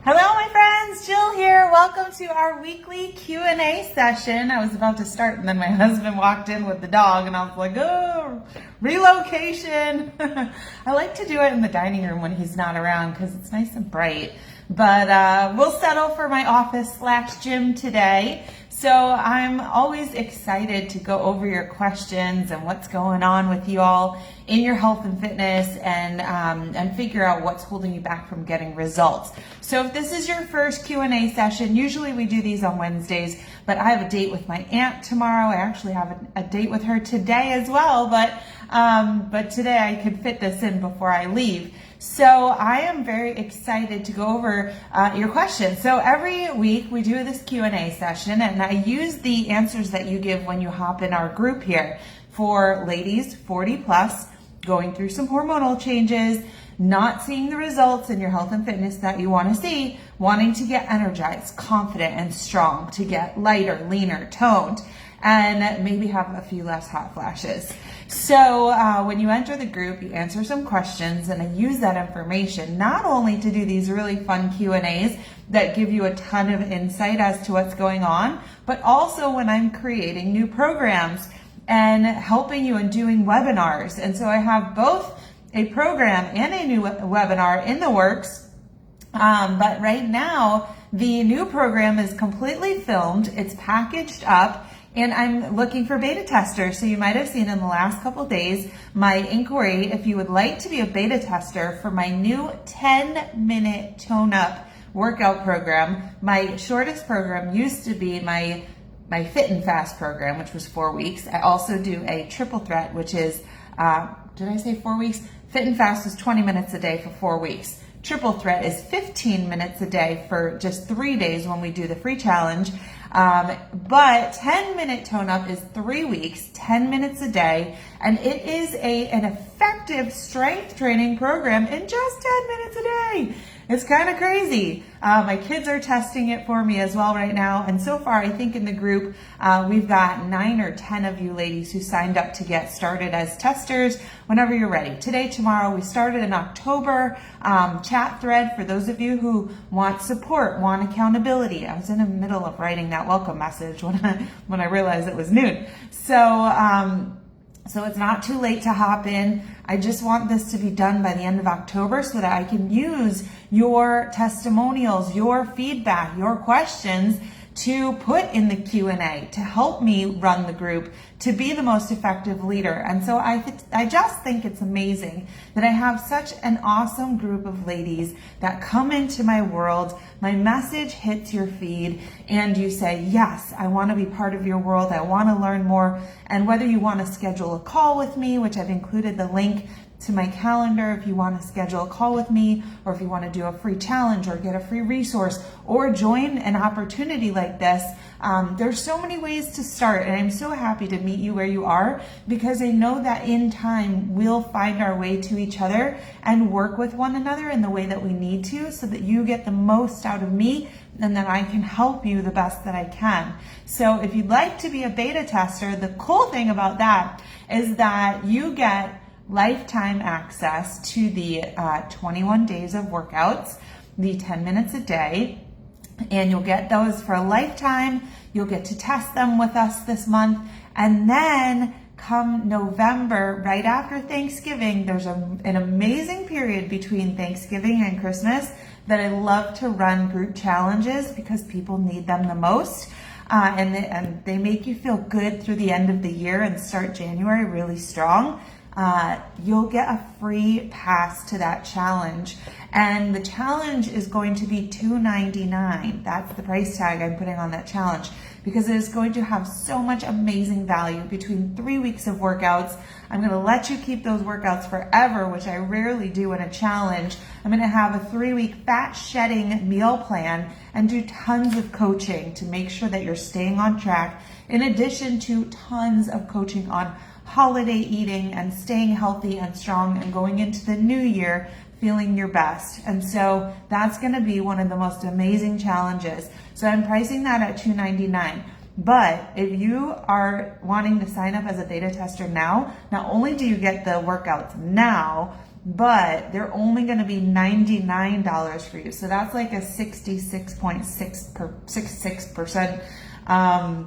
Hello, my friends. Jill here. Welcome to our weekly Q&A session. I was about to start, and then my husband walked in with the dog, and I was like, oh, relocation. I like to do it in the dining room when he's not around because it's nice and bright. But we'll settle for my office/gym today. So I'm always excited to go over your questions and what's going on with you all in your health and fitness, and figure out what's holding you back from getting results. So if this is your first Q&A session, usually we do these on Wednesdays, but I have a date with my aunt tomorrow. I actually have a date with her today as well, but today I could fit this in before I leave. So I am very excited to go over your questions. So every week we do this Q&A session, and I use the answers that you give when you hop in our group here for ladies 40 plus, going through some hormonal changes, not seeing the results in your health and fitness that you want to see, wanting to get energized, confident, and strong, to get lighter, leaner, toned, and maybe have a few less hot flashes. So when you enter the group, you answer some questions, and I use that information not only to do these really fun Q&As that give you a ton of insight as to what's going on, but also when I'm creating new programs and helping you in doing webinars. And so I have both a program and a new webinar in the works. But right now, the new program is completely filmed. It's packaged up, and I'm looking for beta testers. So you might have seen in the last couple days my inquiry if you would like to be a beta tester for my new 10-minute tone-up workout program. My shortest program used to be my Fit and Fast program, which was 4 weeks. I also do a triple threat, which is, did I say 4 weeks? Fit and Fast is 20 minutes a day for 4 weeks. Triple threat is 15 minutes a day for just 3 days when we do the free challenge. But 10-minute tone up is 3 weeks, 10 minutes a day, and it is an effective strength training program in just 10 minutes a day. It's kind of crazy. My kids are testing it for me as well right now. And so far, I think in the group, we've got 9 or 10 of you ladies who signed up to get started as testers whenever you're ready. Today, tomorrow, we started in October chat thread for those of you who want support, want accountability. I was in the middle of writing that welcome message when I realized it was noon. So it's not too late to hop in. I just want this to be done by the end of October so that I can use your testimonials, your feedback, your questions to put in the Q&A to help me run the group to be the most effective leader. And so I just think it's amazing that I have such an awesome group of ladies that come into my world. My message hits your feed and you say, yes, I want to be part of your world. I want to learn more. And whether you want to schedule a call with me, which I've included the link to my calendar if you want to schedule a call with me, or if you want to do a free challenge or get a free resource or join an opportunity like this, there's so many ways to start, and I'm so happy to meet you where you are, because I know that in time we'll find our way to each other and work with one another in the way that we need to, so that you get the most out of me and that I can help you the best that I can. So if you'd like to be a beta tester, the cool thing about that is that you get lifetime access to the 21 days of workouts, the 10 minutes a day, and you'll get those for a lifetime. You'll get to test them with us this month, and then come November, right after Thanksgiving, there's an amazing period between Thanksgiving and Christmas that I love to run group challenges because people need them the most. And they make you feel good through the end of the year and start January really strong. You'll get a free pass to that challenge, and the challenge is going to be $2.99. That's the price tag I'm putting on that challenge, because it is going to have so much amazing value between 3 weeks of workouts. I'm going to let you keep those workouts forever, which I rarely do in a challenge. I'm going to have a 3-week fat shedding meal plan and do tons of coaching to make sure that you're staying on track, in addition to tons of coaching on holiday eating and staying healthy and strong and going into the new year feeling your best. And so that's going to be one of the most amazing challenges. So I'm pricing that at $2.99. But if you are wanting to sign up as a beta tester now, not only do you get the workouts now, but they're only going to be $99 for you. So that's like a 66.66%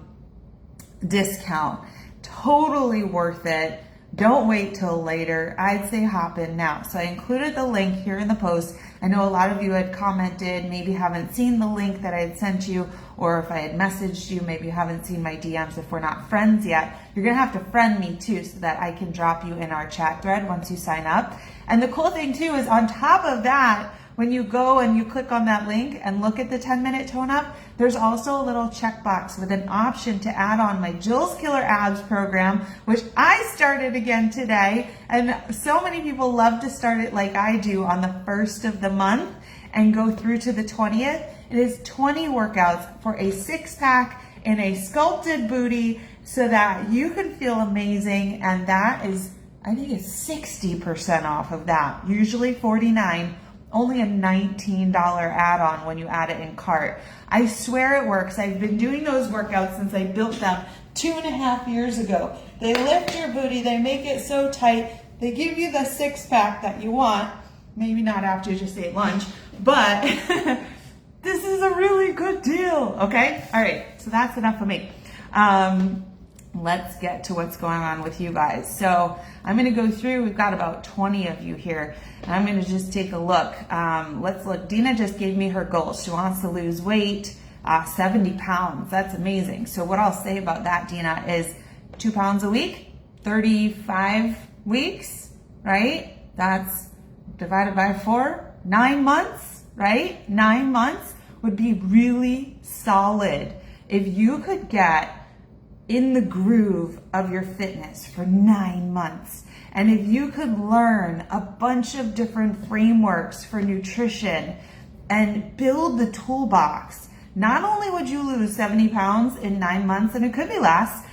discount. Totally worth it. Don't wait till later. I'd say hop in now. So I included the link here in the post. I know a lot of you had commented, maybe haven't seen the link that I had sent you, or if I had messaged you, maybe you haven't seen my DMs. If we're not friends yet, you're gonna have to friend me too so that I can drop you in our chat thread once you sign up. And the cool thing too is on top of that, when you go and you click on that link and look at the 10-minute tone up, there's also a little checkbox with an option to add on my Jill's Killer Abs program, which I started again today. And so many people love to start it like I do on the 1st of the month and go through to the 20th. It is 20 workouts for a 6-pack and a sculpted booty so that you can feel amazing. And that is, I think it's 60% off of that, usually $49. Only a $19 add-on when you add it in cart. I swear it works. I've been doing those workouts since I built them 2.5 years ago. They lift your booty, they make it so tight, they give you the 6-pack that you want. Maybe not after you just ate lunch, but this is a really good deal, okay? All right, so that's enough of me. Let's get to what's going on with you guys. So I'm gonna go through, we've got about 20 of you here, and I'm gonna just take a look. Let's look. Dina just gave me her goals. She wants to lose weight, 70 pounds. That's amazing. So what I'll say about that, Dina, is 2 pounds a week, 35 weeks, right? That's divided by 4, 9 months, right? 9 months would be really solid. If you could get in the groove of your fitness for 9 months, and if you could learn a bunch of different frameworks for nutrition and build the toolbox, not only would you lose 70 pounds in 9 months, and it could be less,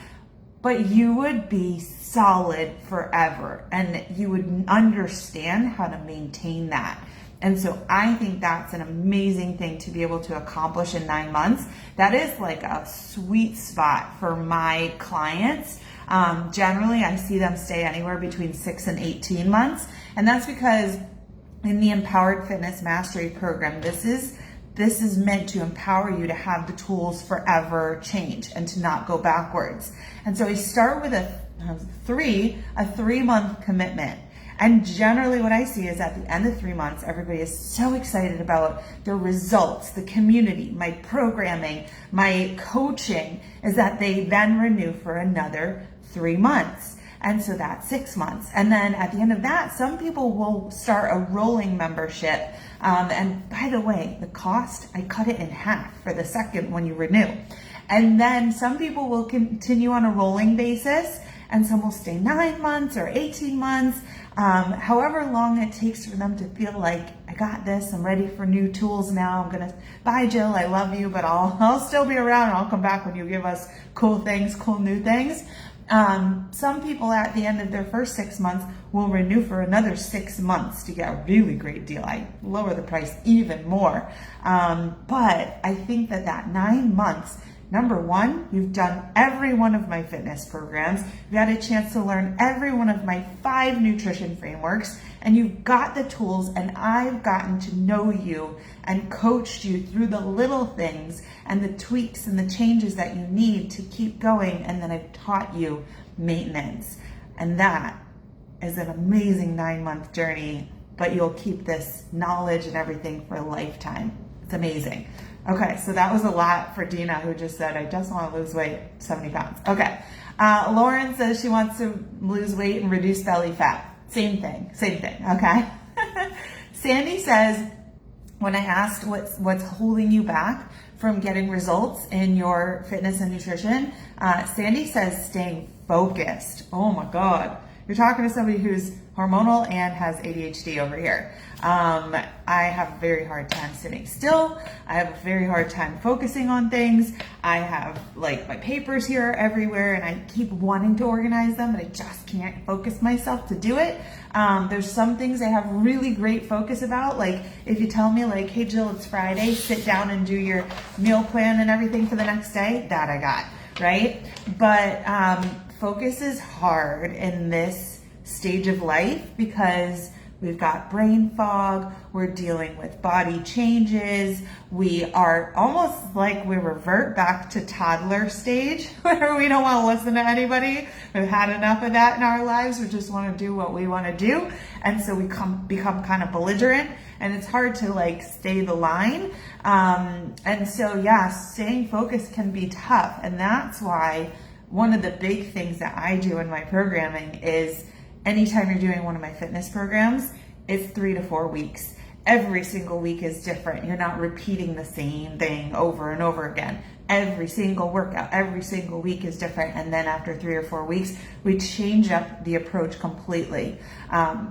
but you would be solid forever, and you would understand how to maintain that. And so I think that's an amazing thing to be able to accomplish in 9 months. That is like a sweet spot for my clients. Generally, I see them stay anywhere between 6 and 18 months. And that's because in the Empowered Fitness Mastery Program, this is meant to empower you to have the tools forever change and to not go backwards. And so we start with a 3-month commitment. And generally what I see is at the end of 3 months, everybody is so excited about the results, the community, my programming, my coaching, is that they then renew for another 3 months. And so that's 6 months. And then at the end of that, some people will start a rolling membership. And by the way, the cost, I cut it in half for the second when you renew. And then some people will continue on a rolling basis, and some will stay 9 months or 18 months. However long it takes for them to feel like, I got this, I'm ready for new tools now, I'm gonna, bye Jill, I love you, but I'll still be around and I'll come back when you give us cool things, cool new things. Some people at the end of their first 6 months will renew for another 6 months to get a really great deal. I lower the price even more. But I think that 9 months, number one, you've done every one of my fitness programs. You've had a chance to learn every one of my 5 nutrition frameworks, and you've got the tools, and I've gotten to know you and coached you through the little things and the tweaks and the changes that you need to keep going. And then I've taught you maintenance. And that is an amazing 9-month journey, but you'll keep this knowledge and everything for a lifetime. It's amazing. Okay, so that was a lot for Dina, who just said, I just want to lose weight, 70 pounds. Okay, Lauren says she wants to lose weight and reduce belly fat. Same thing, okay? Sandy says, when I asked what's holding you back from getting results in your fitness and nutrition, Sandy says staying focused. Oh my God. You're talking to somebody who's hormonal and has ADHD over here. I have a very hard time sitting still. I have a very hard time focusing on things. I have like my papers here everywhere, and I keep wanting to organize them, but I just can't focus myself to do it. There's some things I have really great focus about. Like if you tell me like, hey Jill, it's Friday, sit down and do your meal plan and everything for the next day, that I got, right? But focus is hard in this stage of life because we've got brain fog, we're dealing with body changes. We are almost like we revert back to toddler stage where we don't want to listen to anybody. We've had enough of that in our lives. We just want to do what we want to do. And so we become kind of belligerent, and it's hard to like stay the line. And so, yeah, staying focused can be tough. And that's why one of the big things that I do in my programming is anytime you're doing one of my fitness programs, it's 3 to 4 weeks. Every single week is different. You're not repeating the same thing over and over again. Every single workout, every single week is different. And then after 3 or 4 weeks, we change up the approach completely.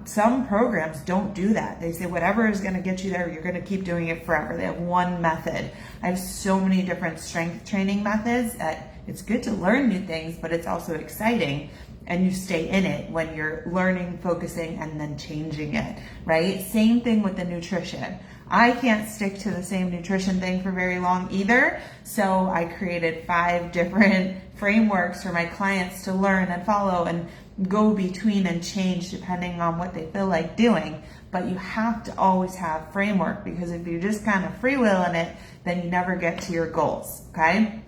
Some programs don't do that. They say whatever is going to get you there, you're going to keep doing it forever. They have one method. I have so many different strength training methods that it's good to learn new things, but it's also exciting. And you stay in it when you're learning, focusing, and then changing it, right? Same thing with the nutrition. I can't stick to the same nutrition thing for very long either. So I created 5 different frameworks for my clients to learn and follow and go between and change depending on what they feel like doing. But you have to always have framework, because if you're just kind of freewheeling it, then you never get to your goals, okay?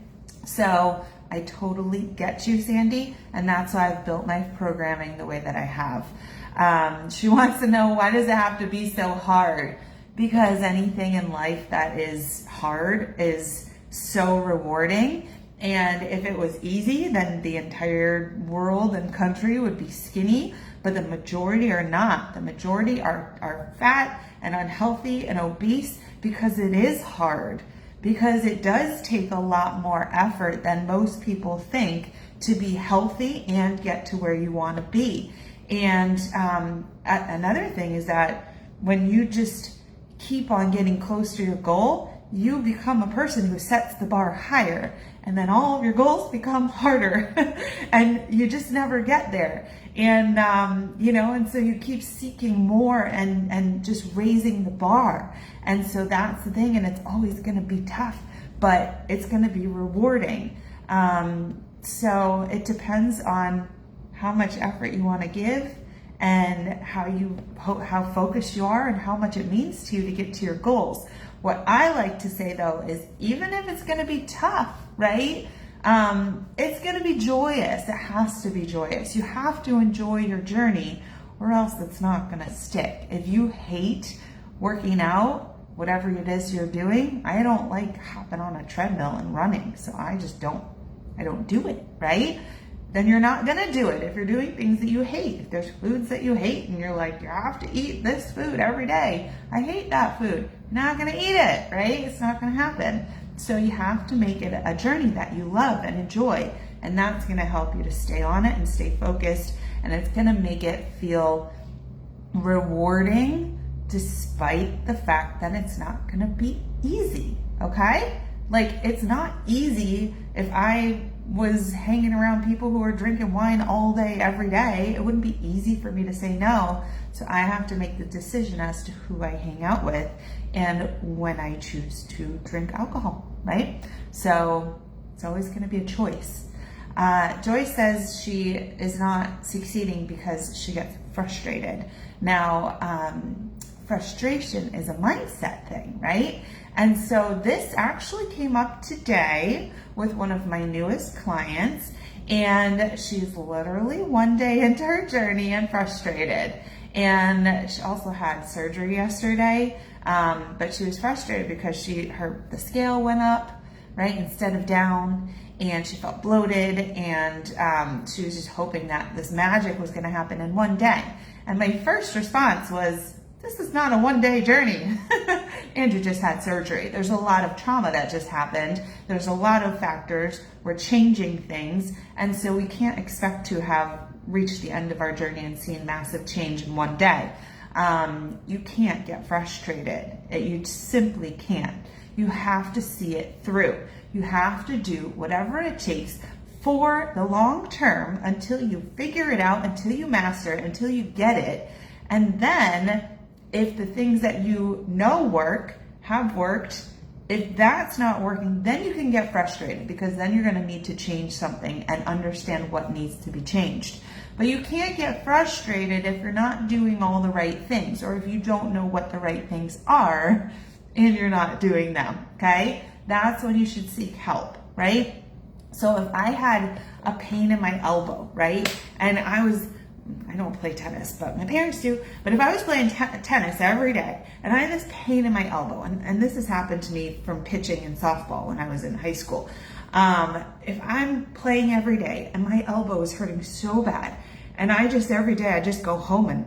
So I totally get you, Sandy, and that's why I've built my programming the way that I have. She wants to know, why does it have to be so hard? Because anything in life that is hard is so rewarding. And if it was easy, then the entire world and country would be skinny, but the majority are not. The majority are fat and unhealthy and obese because it is hard. Because it does take a lot more effort than most people think to be healthy and get to where you want to be. And another thing is that when you just keep on getting close to your goal, you become a person who sets the bar higher, and then all of your goals become harder and you just never get there. And, and so you keep seeking more and just raising the bar. And so that's the thing. And it's always going to be tough, but it's going to be rewarding. So it depends on how much effort you want to give and how focused you are and how much it means to you to get to your goals. What I like to say though is, even if it's going to be tough, right? It's going to be joyous. It has to be joyous. You have to enjoy your journey, or else it's not going to stick. If you hate working out, whatever it is you're doing, I don't like hopping on a treadmill and running. So I don't do it, right? Then you're not going to do it. If you're doing things that you hate, if there's foods that you hate and you're like, you have to eat this food every day. I hate that food. You're not going to eat it, right? It's not going to happen. So you have to make it a journey that you love and enjoy. And that's going to help you to stay on it and stay focused. And it's going to make it feel rewarding despite the fact that it's not going to be easy, okay? Like, it's not easy. If I was hanging around people who are drinking wine all day, every day, it wouldn't be easy for me to say no. So I have to make the decision as to who I hang out with and when I choose to drink alcohol, right? So it's always going to be a choice. Joyce says she is not succeeding because she gets frustrated. Now, frustration is a mindset thing, right? And so this actually came up today with one of my newest clients, and she's literally one day into her journey and frustrated. And she also had surgery yesterday, but she was frustrated because the scale went up, right, instead of down, and she felt bloated, and she was just hoping that this magic was going to happen in one day. And my first response was, this is not a one-day journey. Andrew just had surgery. There's a lot of trauma that just happened. There's a lot of factors. We're changing things. And so we can't expect to have reached the end of our journey and seen massive change in one day. You can't get frustrated. You simply can't. You have to see it through. You have to do whatever it takes for the long term until you figure it out, until you master it, until you get it. And then if the things that you know have worked, if that's not working, then you can get frustrated, because then you're going to need to change something and understand what needs to be changed. But you can't get frustrated if you're not doing all the right things, or if you don't know what the right things are and you're not doing them, okay? That's when you should seek help, right? So if I had a pain in my elbow, right? And I don't play tennis, but my parents do. But if I was playing tennis every day and I had this pain in my elbow, and this has happened to me from pitching in softball when I was in high school. If I'm playing every day and my elbow is hurting so bad, and every day I just go home and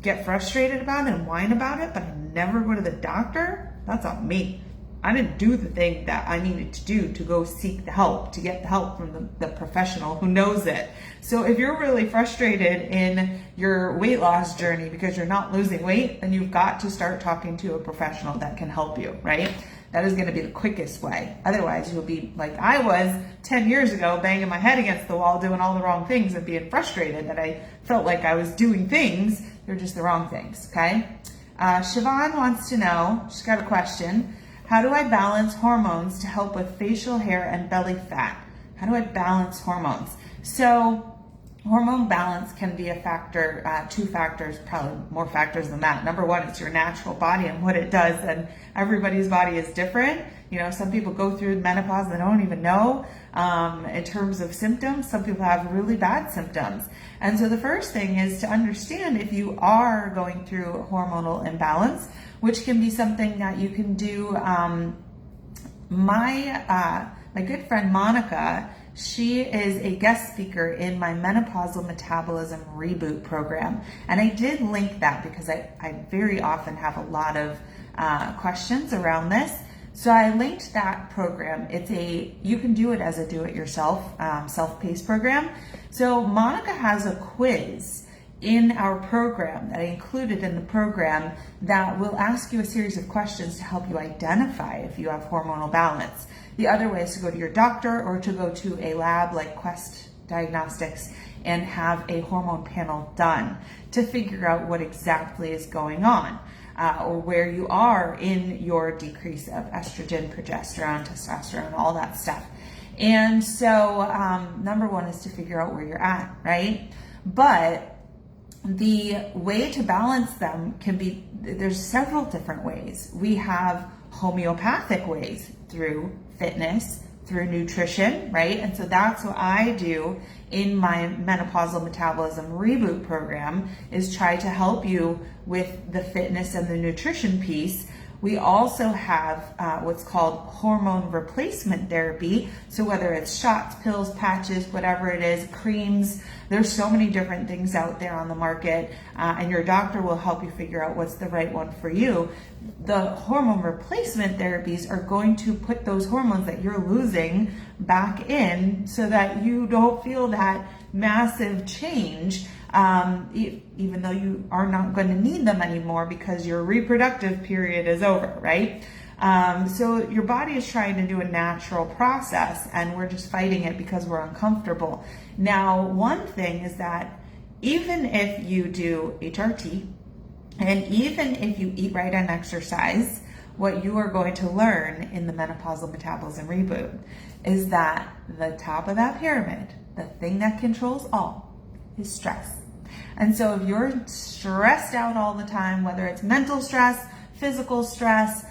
get frustrated about it and whine about it, but I never go to the doctor, that's on me. I didn't do the thing that I needed to do to go seek the help, to get the help from the professional who knows it. So if you're really frustrated in your weight loss journey because you're not losing weight, then you've got to start talking to a professional that can help you, right? That is going to be the quickest way. Otherwise, you'll be like I was 10 years ago, banging my head against the wall, doing all the wrong things and being frustrated that I felt like I was doing things. They're just the wrong things, okay? Siobhan wants to know, she's got a question. How do I balance hormones to help with facial hair and belly fat? How do I balance hormones? So hormone balance can be a factor, 2 factors, probably more factors than that. Number one, it's your natural body and what it does, and everybody's body is different. You know, some people go through menopause and they don't even know. In terms of symptoms, some people have really bad symptoms. And so the first thing is to understand if you are going through hormonal imbalance, which can be something that you can do. My good friend Monica, she is a guest speaker in my Menopausal Metabolism Reboot program. And I did link that because I very often have a lot of questions around this. So I linked that program. You can do it as a do-it-yourself, self-paced program. So Monica has a quiz in our program that I included in the program that will ask you a series of questions to help you identify if you have hormonal balance. The other way is to go to your doctor or to go to a lab like Quest Diagnostics and have a hormone panel done to figure out what exactly is going on. Or where you are in your decrease of estrogen, progesterone, testosterone, all that stuff. And so number one is to figure out where you're at, right? But the way to balance them there's several different ways. We have homeopathic ways through fitness, through nutrition, right? And so that's what I do in my Menopausal Metabolism Reboot program, is try to help you with the fitness and the nutrition piece. We also have what's called hormone replacement therapy. So whether it's shots, pills, patches, whatever it is, creams, there's so many different things out there on the market, and your doctor will help you figure out what's the right one for you. The hormone replacement therapies are going to put those hormones that you're losing back in so that you don't feel that massive change, even though you are not going to need them anymore because your reproductive period is over, right? So your body is trying to do a natural process and we're just fighting it because we're uncomfortable. Now, one thing is that even if you do HRT and even if you eat right and exercise, what you are going to learn in the Menopausal Metabolism Reboot is that the top of that pyramid, the thing that controls all, is stress. And so if you're stressed out all the time, whether it's mental stress, physical stress,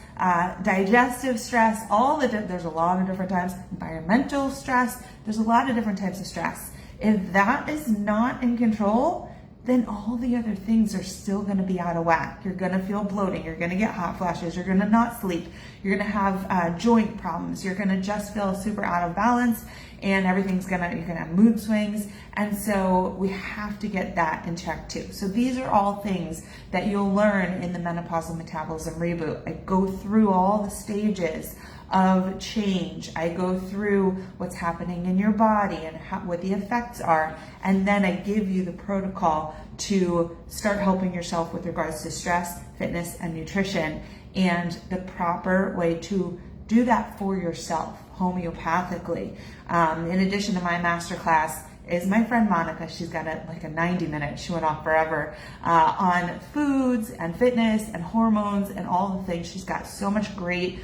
digestive stress, there's a lot of different types, environmental stress, there's a lot of different types of stress. If that is not in control, then all the other things are still going to be out of whack. You're going to feel bloating. You're going to get hot flashes. You're going to not sleep. You're going to have joint problems. You're going to just feel super out of balance, and you're going to have mood swings. And so we have to get that in check too. So these are all things that you'll learn in the Menopausal Metabolism Reboot. I go through all the stages of change. I go through what's happening in your body and what the effects are, and then I give you the protocol to start helping yourself with regards to stress, fitness, and nutrition, and the proper way to do that for yourself homeopathically. In addition to my masterclass is my friend Monica. She's got a 90-minute, she went off forever, on foods and fitness and hormones and all the things. She's got so much great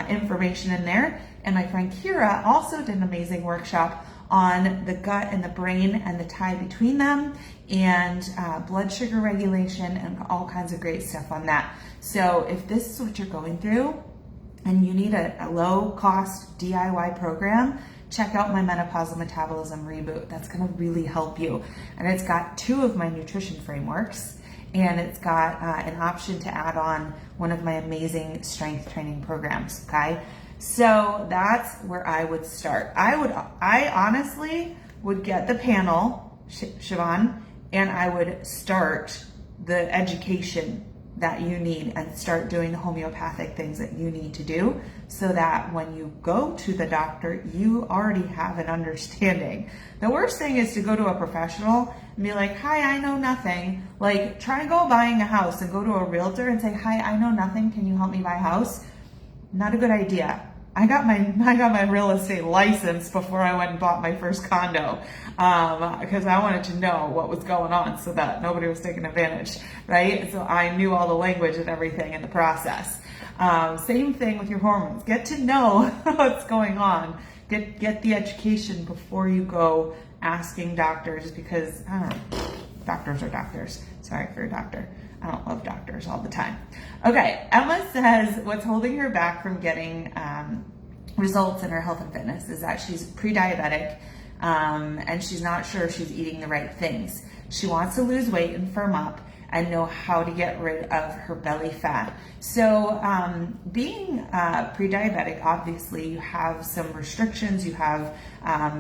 information in there. And my friend Kira also did an amazing workshop on the gut and the brain and the tie between them, and blood sugar regulation, and all kinds of great stuff on that. So if this is what you're going through and you need a low cost DIY program, check out my Menopausal Metabolism Reboot. That's gonna really help you. And it's got 2 of my nutrition frameworks, and it's got an option to add on one of my amazing strength training programs, okay? So that's where I would start. I honestly would get the panel, Siobhan, and I would start the education that you need and start doing the homeopathic things that you need to do, so that when you go to the doctor, you already have an understanding. The worst thing is to go to a professional and be like, hi, I know nothing. Like, try and go buying a house and go to a realtor and say, hi, I know nothing. Can you help me buy a house? Not a good idea. I got my real estate license before I went and bought my first condo, because I wanted to know what was going on so that nobody was taking advantage, right? So I knew all the language and everything in the process. Same thing with your hormones. Get to know what's going on. Get the education before you go asking doctors, because I don't know, doctors are doctors. Sorry for a doctor. I don't love doctors all the time. Okay, Emma says what's holding her back from getting results in her health and fitness is that she's pre-diabetic, and she's not sure if she's eating the right things. She wants to lose weight and firm up and know how to get rid of her belly fat. So being pre-diabetic, obviously you have some restrictions, you have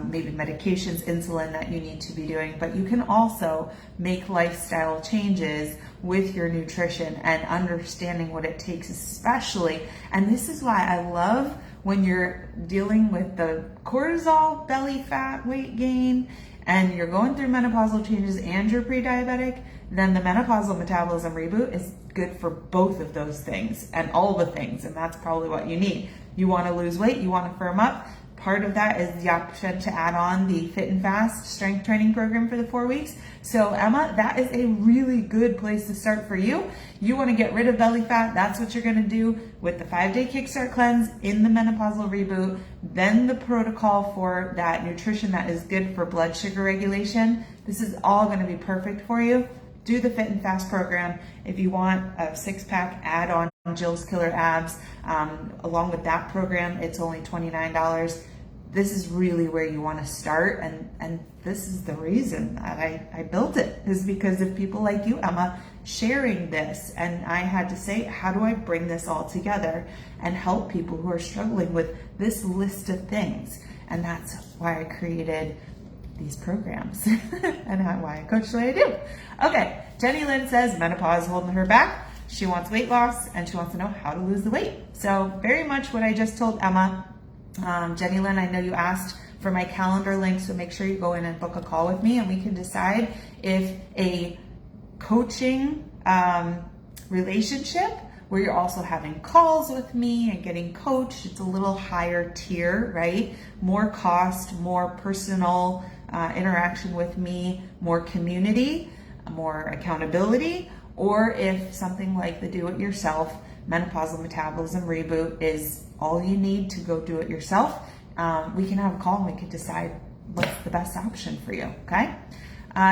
maybe medications, insulin that you need to be doing, but you can also make lifestyle changes with your nutrition and understanding what it takes, especially, and this is why I love when you're dealing with the cortisol, belly fat, weight gain, and you're going through menopausal changes and you're pre-diabetic, then the Menopausal Metabolism Reboot is good for both of those things and all the things, and that's probably what you need. You want to lose weight, you want to firm up. Part of that is the option to add on the Fit and Fast strength training program for the 4 weeks. So Emma, that is a really good place to start for you. You want to get rid of belly fat. That's what you're going to do with the 5-day Kickstart Cleanse in the Menopausal Reboot. Then the protocol for that nutrition that is good for blood sugar regulation. This is all going to be perfect for you. Do the Fit and Fast program. If you want a 6-pack, add on Jill's Killer Abs. Along with that program, it's only $29. This is really where you want to start, and this is the reason that I built it, is because of people like you, Emma, sharing this. And I had to say, how do I bring this all together and help people who are struggling with this list of things? And that's why I created these programs and why I coach the way I do. Okay, Jenny Lynn says menopause holding her back. She wants weight loss and she wants to know how to lose the weight. So very much what I just told Emma. Jenny Lynn, I know you asked for my calendar link, so make sure you go in and book a call with me and we can decide if a coaching relationship where you're also having calls with me and getting coached, it's a little higher tier, right? More cost, more personal interaction with me, more community, more accountability, or if something like the do-it-yourself Menopausal Metabolism Reboot is all you need to go do it yourself, we can have a call and we can decide what's the best option for you, okay?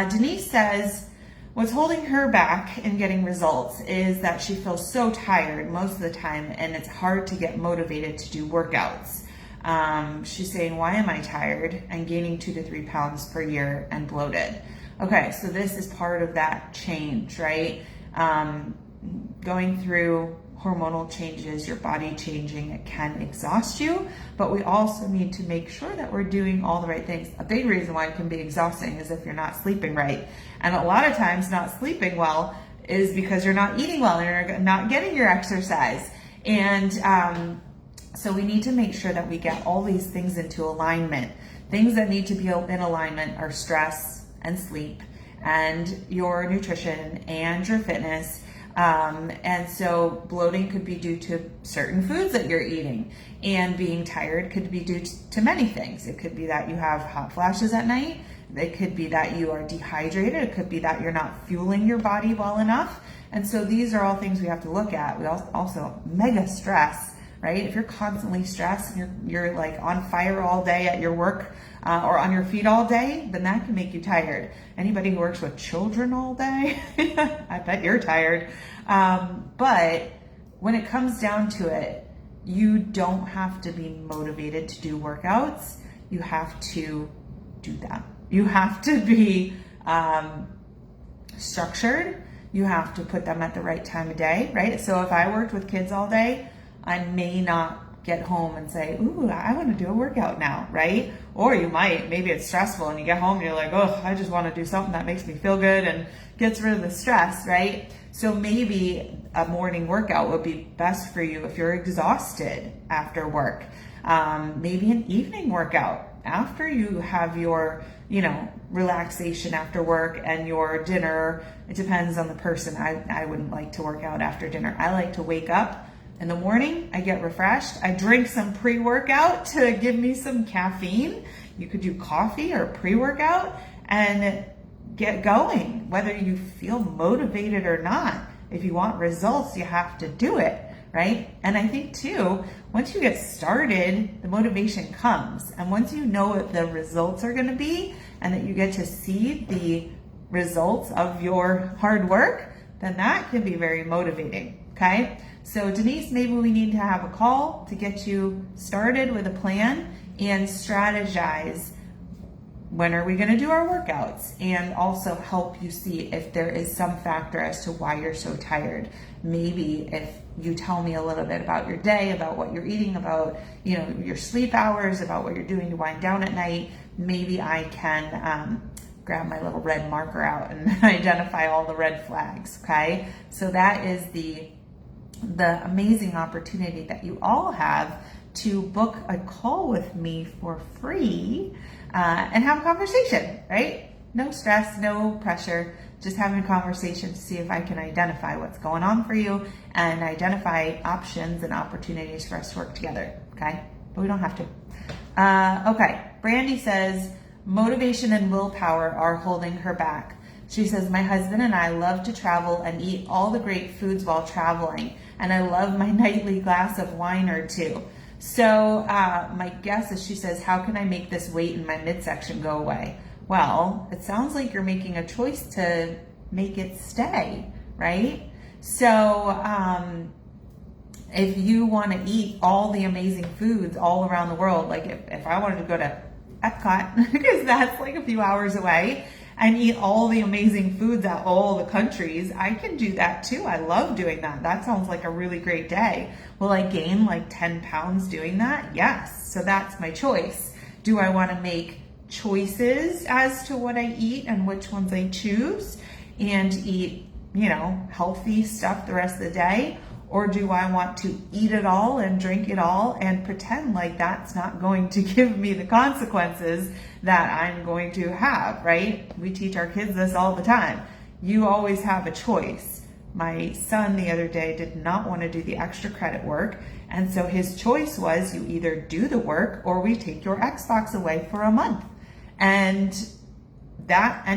Denise says, what's holding her back in getting results is that she feels so tired most of the time and it's hard to get motivated to do workouts. She's saying, why am I tired and gaining 2 to 3 pounds per year and bloated? Okay, so this is part of that change, right? Going through hormonal changes, your body changing, it can exhaust you, but we also need to make sure that we're doing all the right things. A big reason why it can be exhausting is if you're not sleeping right. And a lot of times not sleeping well is because you're not eating well and you're not getting your exercise. And so we need to make sure that we get all these things into alignment. Things that need to be in alignment are stress and sleep and your nutrition and your fitness. And so bloating could be due to certain foods that you're eating, and being tired could be due to many things. It could be that you have hot flashes at night. It could be that you are dehydrated. It could be that you're not fueling your body well enough. And so these are all things we have to look at. We also mega stress right? If you're constantly stressed and you're like on fire all day at your work or on your feet all day, then that can make you tired. Anybody who works with children all day, I bet you're tired. But when it comes down to it, you don't have to be motivated to do workouts. You have to do them. You have to be structured. You have to put them at the right time of day, right? So if I worked with kids all day, I may not get home and say, ooh, I want to do a workout now, right? Or you might, maybe it's stressful and you get home and you're like, oh, I just want to do something that makes me feel good and gets rid of the stress, right? So maybe a morning workout would be best for you if you're exhausted after work. Maybe an evening workout after you have your, relaxation after work and your dinner. It depends on the person. I wouldn't like to work out after dinner. I like to wake up in the morning. I get refreshed. I drink some pre-workout to give me some caffeine. You could do coffee or pre-workout and get going, whether you feel motivated or not. If you want results, you have to do it, right? And I think too, once you get started, the motivation comes. And once you know what the results are going to be and that you get to see the results of your hard work, then that can be very motivating, okay? So Denise, maybe we need to have a call to get you started with a plan and strategize when are we going to do our workouts, and also help you see if there is some factor as to why you're so tired. Maybe if you tell me a little bit about your day, about what you're eating, about your sleep hours, about what you're doing to wind down at night, maybe I can grab my little red marker out and identify all the red flags, okay? So that is the amazing opportunity that you all have to book a call with me for free and have a conversation, right? No stress, no pressure, just having a conversation to see if I can identify what's going on for you and identify options and opportunities for us to work together, okay? But we don't have to. Okay, Brandy says, motivation and willpower are holding her back. She says, my husband and I love to travel and eat all the great foods while traveling, and I love my nightly glass of wine or two. So my guess is, she says, how can I make this weight in my midsection go away? Well, it sounds like you're making a choice to make it stay, right? So if you want to eat all the amazing foods all around the world, like if I wanted to go to Epcot, because that's like a few hours away, and eat all the amazing foods at all the countries, I can do that too. I love doing that. That sounds like a really great day. Will I gain like 10 pounds doing that? Yes. So that's my choice. Do I want to make choices as to what I eat and which ones I choose and eat, healthy stuff the rest of the day? Or do I want to eat it all and drink it all and pretend like that's not going to give me the consequences that I'm going to have, right? We teach our kids this all the time. You always have a choice. My son the other day did not want to do the extra credit work. And so his choice was, you either do the work or we take your Xbox away for a month. And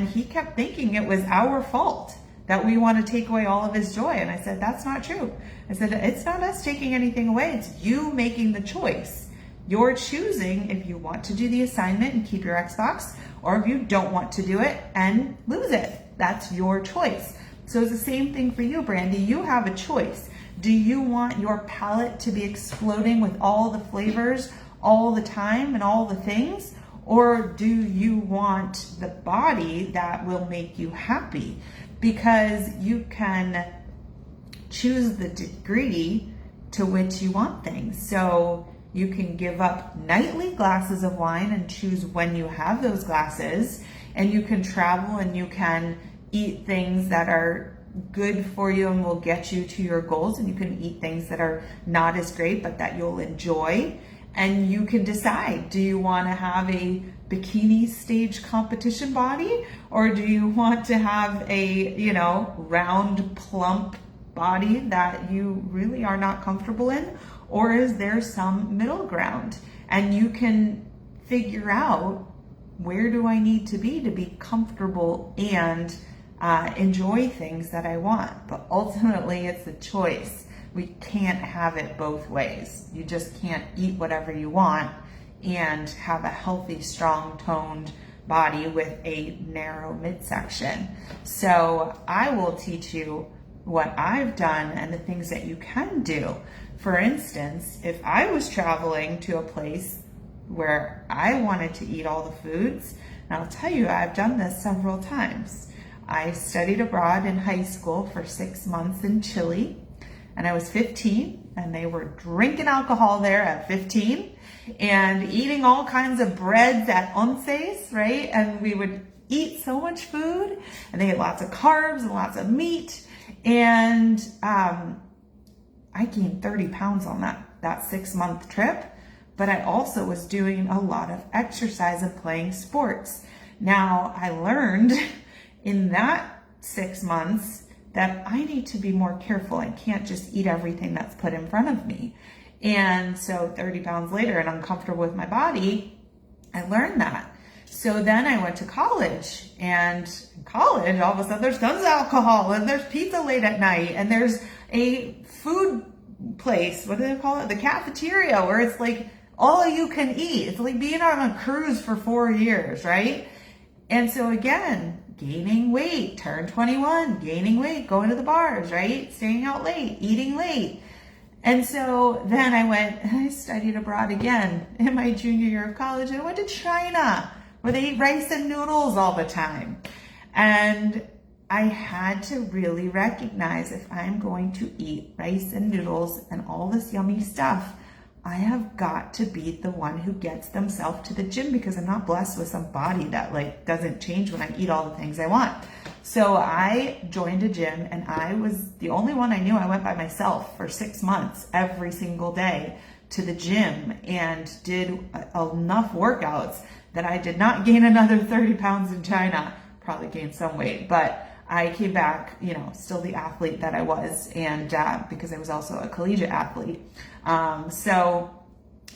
he kept thinking it was our fault that we want to take away all of his joy. And I said, that's not true. I said, it's not us taking anything away. It's you making the choice. You're choosing if you want to do the assignment and keep your Xbox, or if you don't want to do it and lose it. That's your choice. So it's the same thing for you, Brandy. You have a choice. Do you want your palate to be exploding with all the flavors all the time and all the things? Or do you want the body that will make you happy? Because you can choose the degree to which you want things. So you can give up nightly glasses of wine and choose when you have those glasses, and you can travel and you can eat things that are good for you and will get you to your goals, and you can eat things that are not as great but that you'll enjoy. And you can decide, do you want to have a bikini stage competition body, or do you want to have a, round, plump body that you really are not comfortable in? Or is there some middle ground? And you can figure out, where do I need to be comfortable and enjoy things that I want? But ultimately, it's a choice. We can't have it both ways. You just can't eat whatever you want and have a healthy, strong, toned body with a narrow midsection. So I will teach you what I've done and the things that you can do. For instance, if I was traveling to a place where I wanted to eat all the foods, and I'll tell you, I've done this several times. I studied abroad in high school for 6 months in Chile, and I was 15, and they were drinking alcohol there at 15 and eating all kinds of breads at onces, right? And we would eat so much food, and they had lots of carbs and lots of meat. And I gained 30 pounds on that 6-month trip, but I also was doing a lot of exercise and playing sports. Now, I learned in that 6 months that I need to be more careful. I can't just eat everything that's put in front of me. And so 30 pounds later and uncomfortable with my body, I learned that. So then I went to college, and in college, all of a sudden there's tons of alcohol, and there's pizza late at night, and there's a food place, what do they call it? The cafeteria, where it's like all you can eat. It's like being on a cruise for 4 years, right? And so again, gaining weight, turn 21, gaining weight, going to the bars, right? Staying out late, eating late. And so then I went and I studied abroad again in my junior year of college, and I went to China, where they eat rice and noodles all the time. And I had to really recognize, if I'm going to eat rice and noodles and all this yummy stuff, I have got to be the one who gets themselves to the gym, because I'm not blessed with some body that like doesn't change when I eat all the things I want. So I joined a gym, and I was the only one I knew. I went by myself for 6 months every single day to the gym and did enough workouts that I did not gain another 30 pounds in China. Probably gained some weight, but I came back, still the athlete that I was, and because I was also a collegiate athlete. So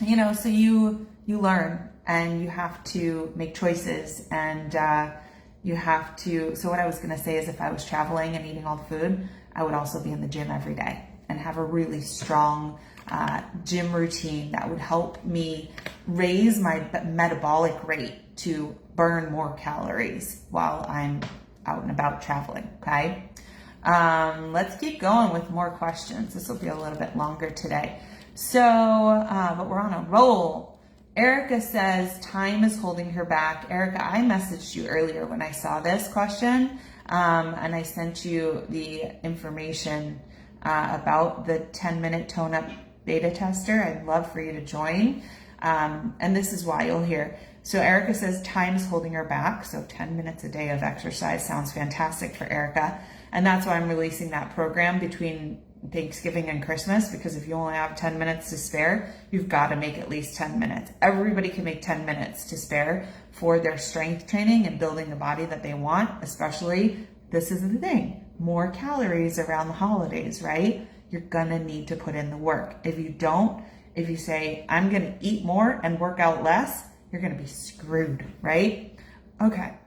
you learn, and you have to make choices, and you have to. So what I was going to say is, if I was traveling and eating all the food, I would also be in the gym every day and have a really strong gym routine that would help me raise my metabolic rate to burn more calories while I'm out and about traveling, okay? Let's keep going with more questions. This will be a little bit longer today. So, but we're on a roll. Erica says time is holding her back. Erica, I messaged you earlier when I saw this question, and I sent you the information about the 10-minute tone-up beta tester. I'd love for you to join. And this is why you'll hear. So Erica says time is holding her back. So 10 minutes a day of exercise sounds fantastic for Erica. And that's why I'm releasing that program between Thanksgiving and Christmas, because if you only have 10 minutes to spare, you've got to make at least 10 minutes. Everybody can make 10 minutes to spare for their strength training and building the body that they want, especially, this is the thing, more calories around the holidays, right? You're going to need to put in the work. If you don't, if you say, I'm going to eat more and work out less, you're going to be screwed, right? Okay.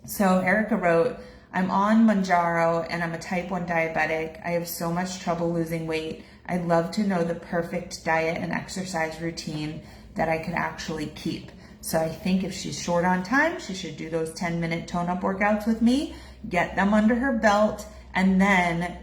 So Erica wrote, I'm on Mounjaro and I'm a type 1 diabetic. I have so much trouble losing weight. I'd love to know the perfect diet and exercise routine that I could actually keep. So I think if she's short on time, she should do those 10-minute tone-up workouts with me, get them under her belt, and then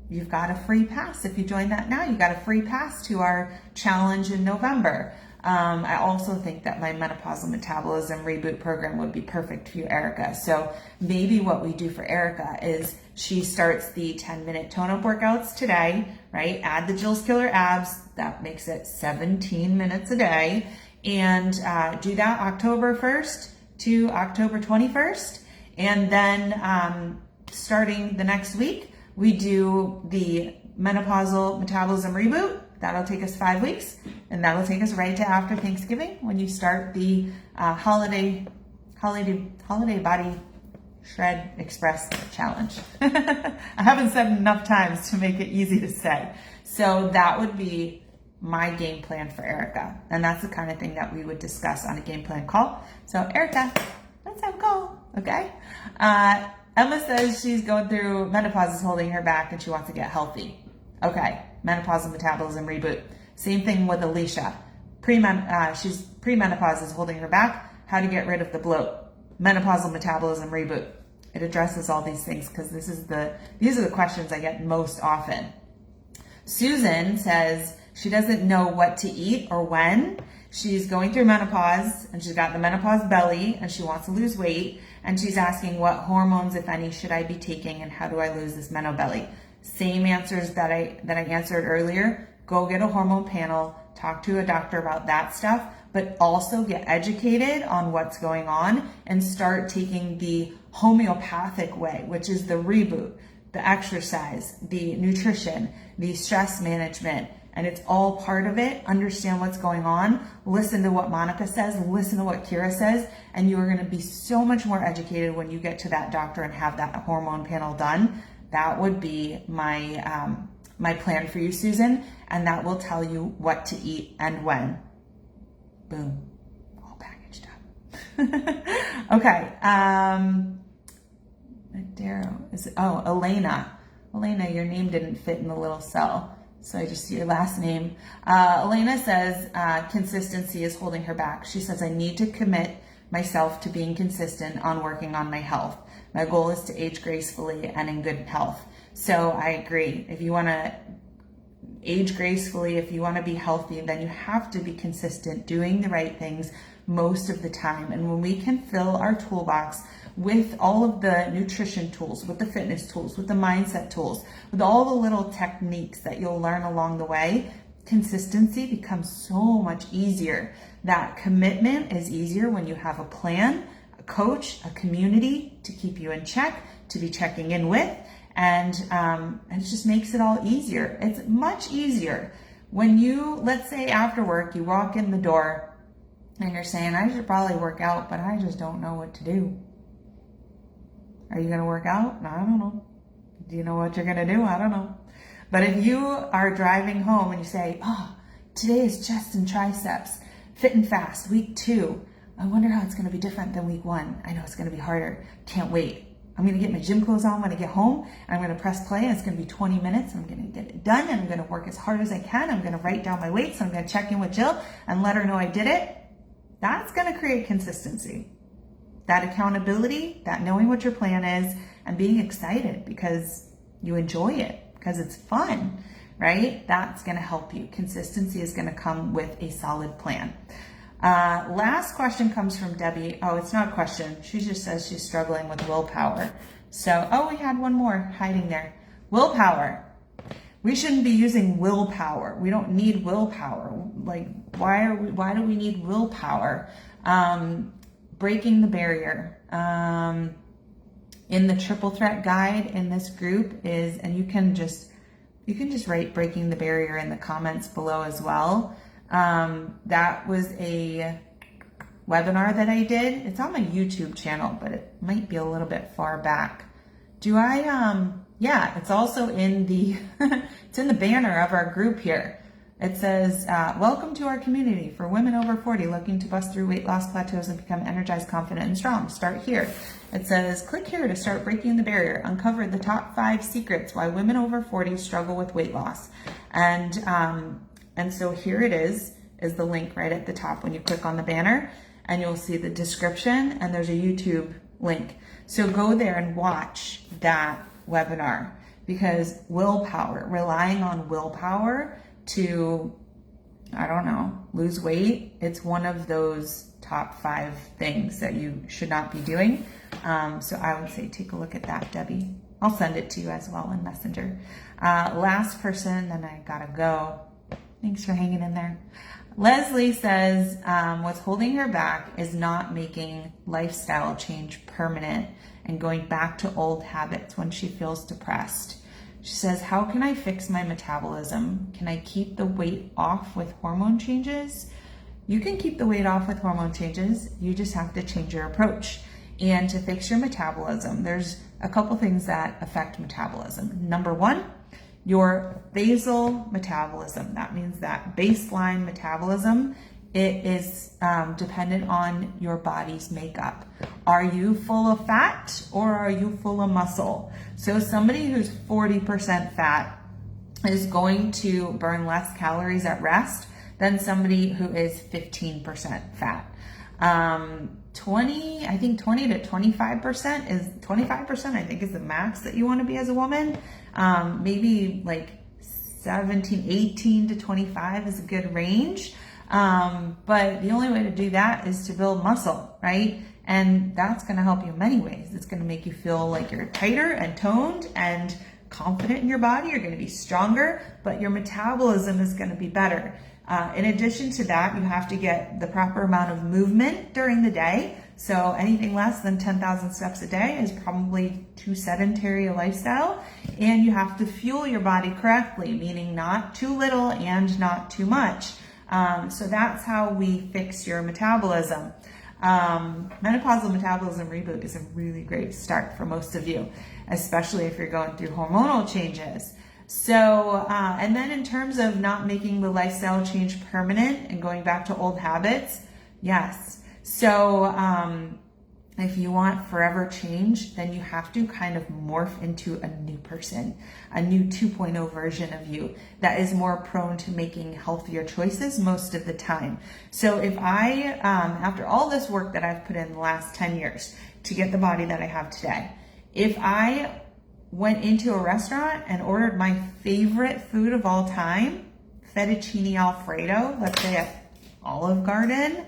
you've got a free pass. If you join that now, you got a free pass to our challenge in November. I also think that my menopausal metabolism reboot program would be perfect for you, Erica. So maybe what we do for Erica is she starts the 10-minute tone-up workouts today, right? Add the Jill's Killer Abs. That makes it 17 minutes a day. And do that October 1st to October 21st. And then starting the next week, we do the menopausal metabolism reboot. That'll take us 5 weeks, and that'll take us right to after Thanksgiving when you start the holiday body shred express challenge. I haven't said enough times to make it easy to say. So that would be my game plan for Erica, and that's the kind of thing that we would discuss on a game plan call. So Erica, let's have a call, okay? Emma says she's going through menopause is holding her back and she wants to get healthy. Okay, menopausal metabolism reboot. Same thing with Alicia. She's premenopause is holding her back. How to get rid of the bloat. Menopausal metabolism reboot. It addresses all these things because these are the questions I get most often. Susan says she doesn't know what to eat or when. She's going through menopause and she's got the menopause belly and she wants to lose weight. And she's asking what hormones, if any, should I be taking and how do I lose this meno belly? Same answers that I answered earlier. Go get a hormone panel, talk to a doctor about that stuff, but also get educated on what's going on and start taking the homeopathic way, which is the reboot, the exercise, the nutrition, the stress management, and it's all part of it. Understand what's going on. Listen to what Monica says, listen to what Kira says, and you're going to be so much more educated when you get to that doctor and have that hormone panel done. That would be my my plan for you, Susan, and that will tell you what to eat and when. Boom, all packaged up. Okay, Elena. Elena, your name didn't fit in the little cell, so I just see your last name. Elena says consistency is holding her back. She says, I need to commit myself to being consistent on working on my health. My goal is to age gracefully and in good health. So I agree. If you want to age gracefully, if you want to be healthy, then you have to be consistent, doing the right things most of the time. And when we can fill our toolbox with all of the nutrition tools, with the fitness tools, with the mindset tools, with all the little techniques that you'll learn along the way, consistency becomes so much easier. That commitment is easier when you have a plan, a coach, a community to keep you in check, to be checking in with, and it just makes it all easier. It's much easier when you, let's say after work, you walk in the door and you're saying, I should probably work out, but I just don't know what to do. Are you going to work out? I don't know. Do you know what you're going to do? I don't know. But if you are driving home and you say, oh, today is chest and triceps, fit and fast, week 2. I wonder how it's going to be different than week 1. I know it's going to be harder. Can't wait. I'm going to get my gym clothes on when I get home, and I'm going to press play, and it's going to be 20 minutes, and I'm going to get it done, and I'm going to work as hard as I can. I'm going to write down my weights, and I'm going to check in with Jill and let her know I did it. That's going to create consistency. That accountability, that knowing what your plan is, and being excited because you enjoy it, because it's fun, right? That's going to help you. Consistency is going to come with a solid plan. Last question comes from Debbie. Oh, it's not a question. She just says she's struggling with willpower. So, we had one more hiding there. Willpower. We shouldn't be using willpower. We don't need willpower. Like, why do we need willpower? Breaking the barrier. In the triple threat guide in this group is, and you can just write breaking the barrier in the comments below as well. That was a webinar that I did. It's on my YouTube channel, but it might be a little bit far back. Yeah, it's also in the, it's in the banner of our group here. It says, welcome to our community for women over 40 looking to bust through weight loss plateaus and become energized, confident, and strong. Start here. It says, click here to start breaking the barrier. Uncover the top 5 secrets why women over 40 struggle with weight loss. And so here it is the link right at the top when you click on the banner, and you'll see the description, and there's a YouTube link. So go there and watch that webinar, because willpower, relying on willpower to, I don't know, lose weight, it's one of those top 5 things that you should not be doing. So I would say take a look at that, Debbie. I'll send it to you as well in Messenger. Last person, then I gotta go. Thanks for hanging in there. Leslie says, what's holding her back is not making lifestyle change permanent and going back to old habits when she feels depressed. She says, how can I fix my metabolism? Can I keep the weight off with hormone changes? You can keep the weight off with hormone changes. You just have to change your approach. And to fix your metabolism, there's a couple things that affect metabolism. Number 1, your basal metabolism. That means that baseline metabolism, it is dependent on your body's makeup. Are you full of fat or are you full of muscle? So somebody who's 40% fat is going to burn less calories at rest than somebody who is 15% fat. 20 to 25% is 25%, I think, is the max that you want to be as a woman. Maybe like 18 to 25 is a good range. But the only way to do that is to build muscle, right? And that's going to help you in many ways. It's going to make you feel like you're tighter and toned and confident in your body. You're going to be stronger, but your metabolism is going to be better. In addition to that, you have to get the proper amount of movement during the day. So anything less than 10,000 steps a day is probably too sedentary a lifestyle. And you have to fuel your body correctly, meaning not too little and not too much. So that's how we fix your metabolism. Menopausal metabolism reboot is a really great start for most of you, especially if you're going through hormonal changes. So, and then in terms of not making the lifestyle change permanent and going back to old habits, yes. So, if you want forever change, then you have to kind of morph into a new person, a new 2.0 version of you that is more prone to making healthier choices most of the time. So if I, after all this work that I've put in the last 10 years to get the body that I have today, if I went into a restaurant and ordered my favorite food of all time, fettuccine alfredo, let's say at Olive Garden,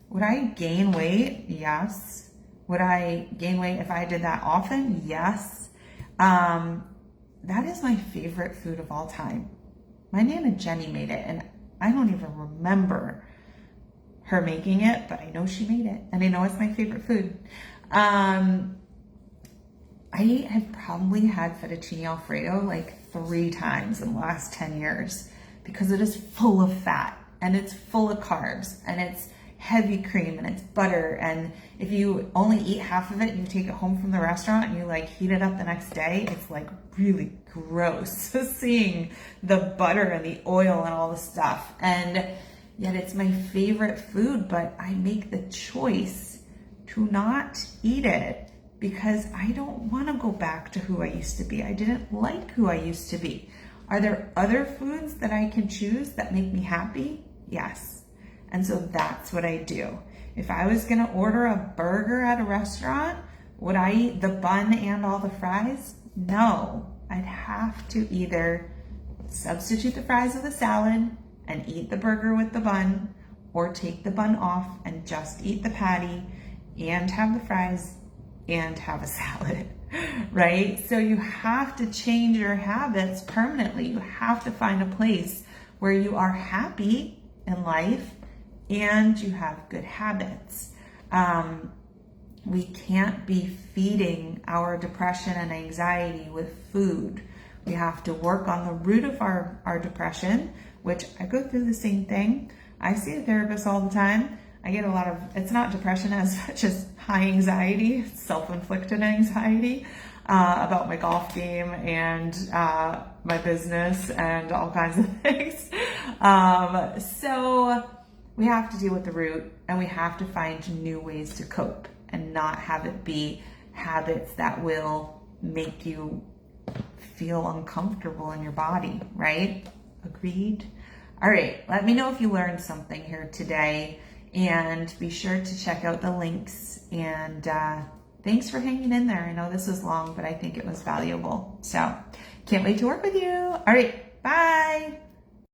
would I gain weight? Yes. Would I gain weight if I did that often? Yes. That is my favorite food of all time. My Nana Jenny made it, and I don't even remember her making it, but I know she made it, and I know it's my favorite food. I have probably had fettuccine alfredo like 3 times in the last 10 years because it is full of fat, and it's full of carbs, and it's heavy cream, and it's butter, and if you only eat half of it and you take it home from the restaurant and you like heat it up the next day, it's like really gross seeing the butter and the oil and all the stuff, and yet it's my favorite food. But I make the choice to not eat it because I don't want to go back to who I used to be. I didn't like who I used to be. Are there other foods that I can choose that make me happy? Yes. And so that's what I do. If I was gonna order a burger at a restaurant, would I eat the bun and all the fries? No, I'd have to either substitute the fries with a salad and eat the burger with the bun, or take the bun off and just eat the patty and have the fries and have a salad, right? So you have to change your habits permanently. You have to find a place where you are happy in life and you have good habits. We can't be feeding our depression and anxiety with food. We have to work on the root of our depression, which I go through the same thing. I see a therapist all the time. I get a lot of, it's not depression as much as high anxiety, self-inflicted anxiety about my golf game and my business and all kinds of things. So we have to deal with the root, and we have to find new ways to cope and not have it be habits that will make you feel uncomfortable in your body, right? Agreed? All right, let me know if you learned something here today, and be sure to check out the links. And thanks for hanging in there. I know this was long, but I think it was valuable. So can't wait to work with you. All right, bye.